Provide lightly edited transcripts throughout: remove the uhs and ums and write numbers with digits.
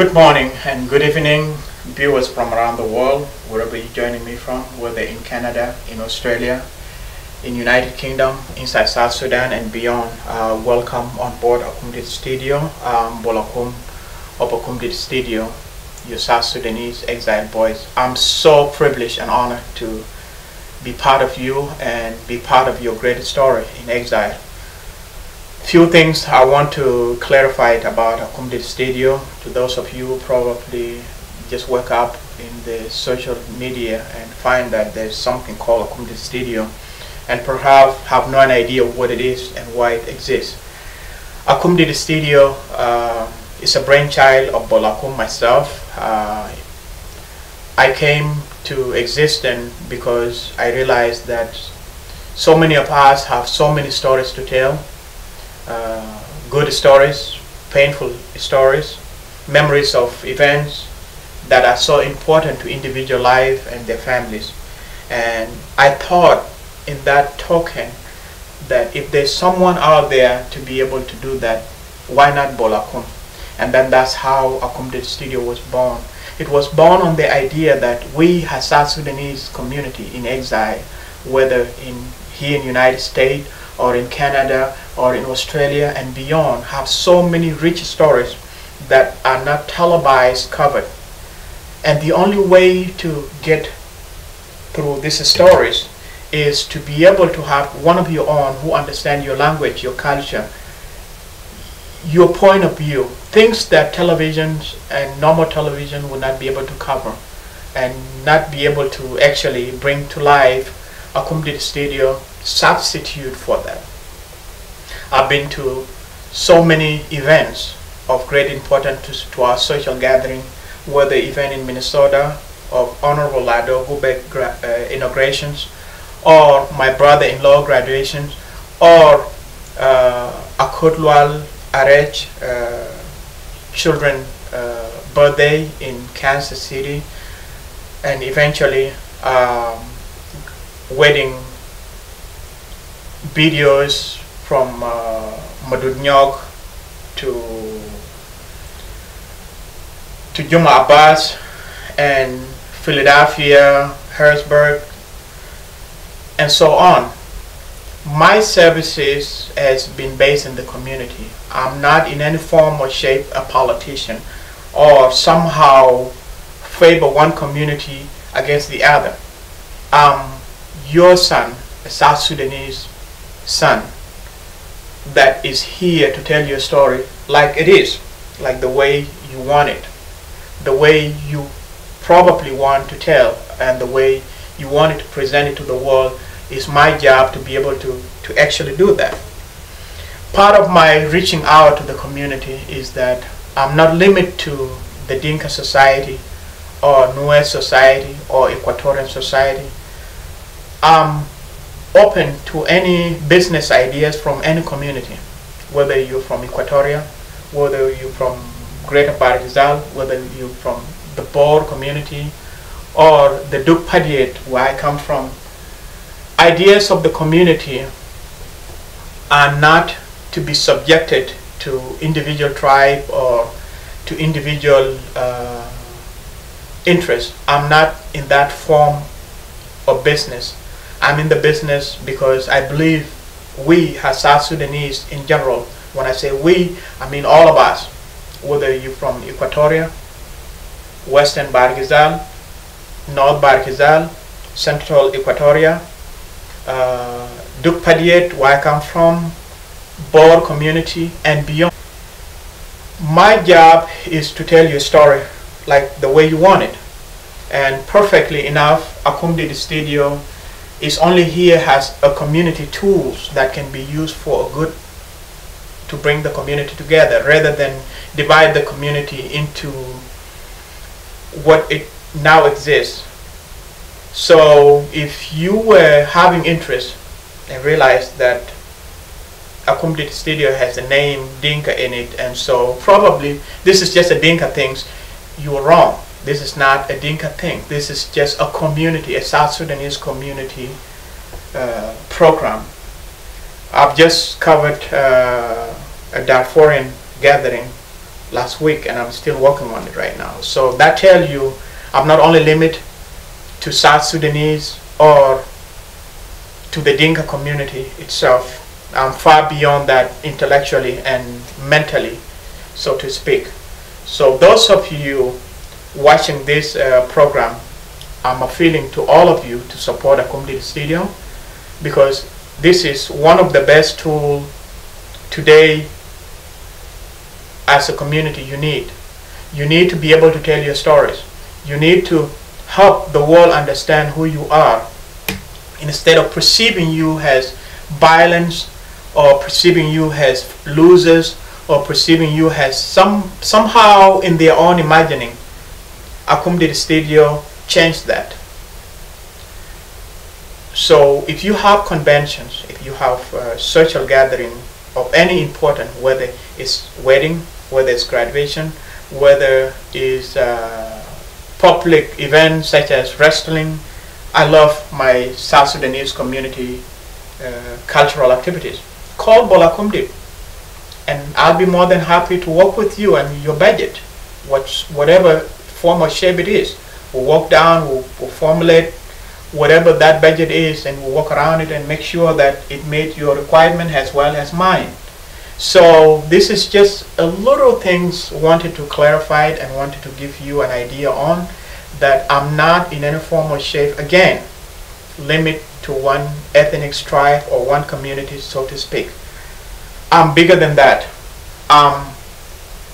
Good morning and good evening, viewers from around the world, wherever you're joining me from, whether in Canada, in Australia, in United Kingdom, inside South Sudan and beyond. Welcome on board Akumdit Studio, Bolakum of Akumdit Studio, your South Sudanese exiled boys. I'm so privileged and honored to be part of you and be part of your great story in exile. Few things I want to clarify about Akumdit Studio to those of you who probably just wake up in the social media and find that there's something called Akumdit Studio and perhaps have no idea what it is and why it exists. Akumdit Studio is a brainchild of Bolakum myself. I came to existence because I realized that so many of us have so many stories to tell. Good stories, painful stories, memories of events that are so important to individual life and their families. And I thought in that token that if there's someone out there to be able to do that, why not Bolakum? And then that's how Akumdit Studio was born. It was born on the idea that we as South Sudanese community in exile, whether here in the United States or in Canada or in Australia and beyond, have so many rich stories that are not televised, covered. And the only way to get through these stories is to be able to have one of your own who understand your language, your culture, your point of view, things that televisions and normal television will not be able to cover and not be able to actually bring to life. Akumdit Studio substitute for that. I've been to so many events of great importance to our social gathering, whether event in Minnesota of Honorable Lado Gubek inaugurations, or my brother-in-law graduations, or Akutlual Arech children birthday in Kansas City, and eventually wedding videos from Madudnyok to Juma Abbas and Philadelphia, Harrisburg, and so on. My services has been based in the community. I'm not in any form or shape a politician or somehow favor one community against the other. I'm your son, a South Sudanese son that is here to tell your story like it is, like the way you want it, the way you probably want to tell, and the way you want it to present it to the world. Is my job to be able to actually do that. Part of my reaching out to the community is that I'm not limited to the Dinka society or Nuer society or Equatorian society. I'm open to any business ideas from any community, whether you're from Equatoria, whether you're from Greater Barghazal, whether you're from the Bor community or the Duk Padiet where I come from. Ideas of the community are not to be subjected to individual tribe or to individual interest. I'm not in that form of business. I'm in the business because I believe we as South Sudanese in general, when I say we, I mean all of us, whether you're from Equatoria, Western Barghazal, North Barghazal, Central Equatoria, Duk Padiet, where I come from, Bor community and beyond. My job is to tell you a story like the way you want it. And perfectly enough, Akumdit Studio is only here as a community tools that can be used for a good, to bring the community together rather than divide the community into what it now exists. So if you were having interest and realized that Akumdit Studio has the name Dinka in it, and so probably this is just a Dinka thing, you are wrong. This is not a Dinka thing. This is just a community, a South Sudanese community program. I've just covered a Darfurian gathering last week, and I'm still working on it right now. So that tells you I'm not only limited to South Sudanese or to the Dinka community itself. I'm far beyond that intellectually and mentally, so to speak. So those of you watching this program, I'm appealing to all of you to support Akumdi Studio, because this is one of the best tools today as a community you need. You need to be able to tell your stories. You need to help the world understand who you are, instead of perceiving you as violence, or perceiving you as losers, or perceiving you as somehow in their own imagining. Akumdi Studio changed that. So if you have conventions, if you have social gathering of any important, whether it's wedding, whether it's graduation, whether it's public events such as wrestling, I love my South Sudanese community cultural activities. Call Bola Akumdi, and I'll be more than happy to work with you and your budget, whatever form or shape it is. We'll walk down, we'll formulate whatever that budget is, and we'll work around it and make sure that it meets your requirement as well as mine. So this is just a little things wanted to clarify it and wanted to give you an idea on that I'm not in any form or shape, again, limit to one ethnic tribe or one community, so to speak. I'm bigger than that. I'm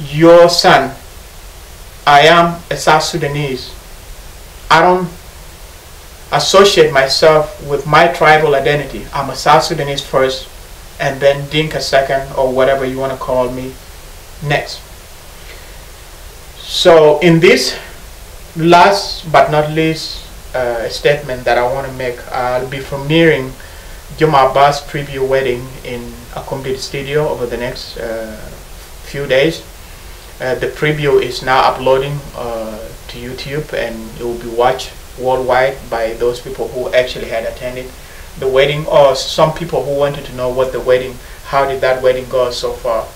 your son. I am a South Sudanese. I don't associate myself with my tribal identity. I'm a South Sudanese first, and then Dinka second, or whatever you want to call me next. So in this last but not least statement that I want to make, I'll be premiering Juma Abbas preview wedding in Akumdi Studio over the next few days. The preview is now uploading to YouTube, and it will be watched worldwide by those people who actually had attended the wedding, or some people who wanted to know what the wedding, how did that wedding go so far.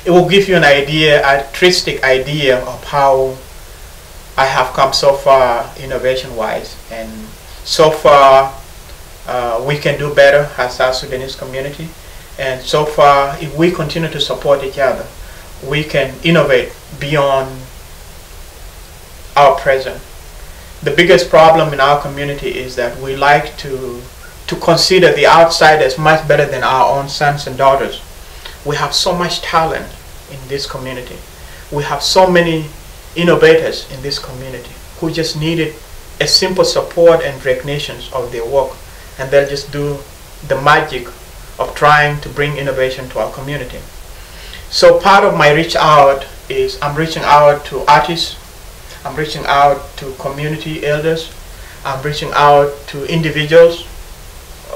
It will give you an idea, artistic idea of how I have come so far innovation wise, and so far we can do better as South Sudanese community, and so far if we continue to support each other, we can innovate beyond our present. The biggest problem in our community is that we like to consider the outside as much better than our own sons and daughters. We have so much talent in this community. We have so many innovators in this community who just needed a simple support and recognition of their work, and they'll just do the magic of trying to bring innovation to our community. So part of my reach out is I'm reaching out to artists, I'm reaching out to community elders, I'm reaching out to individuals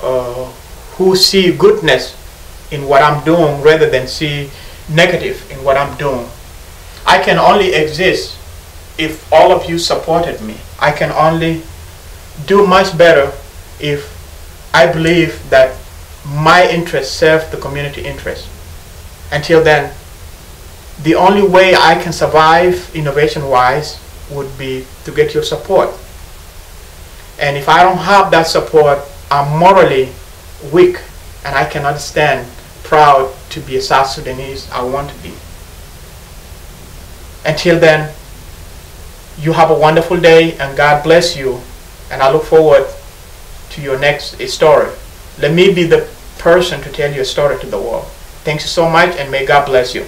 who see goodness in what I'm doing rather than see negative in what I'm doing. I can only exist if all of you supported me. I can only do much better if I believe that my interests serve the community interest. Until then, the only way I can survive innovation-wise would be to get your support. And if I don't have that support, I'm morally weak, and I cannot stand proud to be a South Sudanese I want to be. Until then, you have a wonderful day, and God bless you, and I look forward to your next story. Let me be the person to tell your story to the world. Thanks so much, and may God bless you.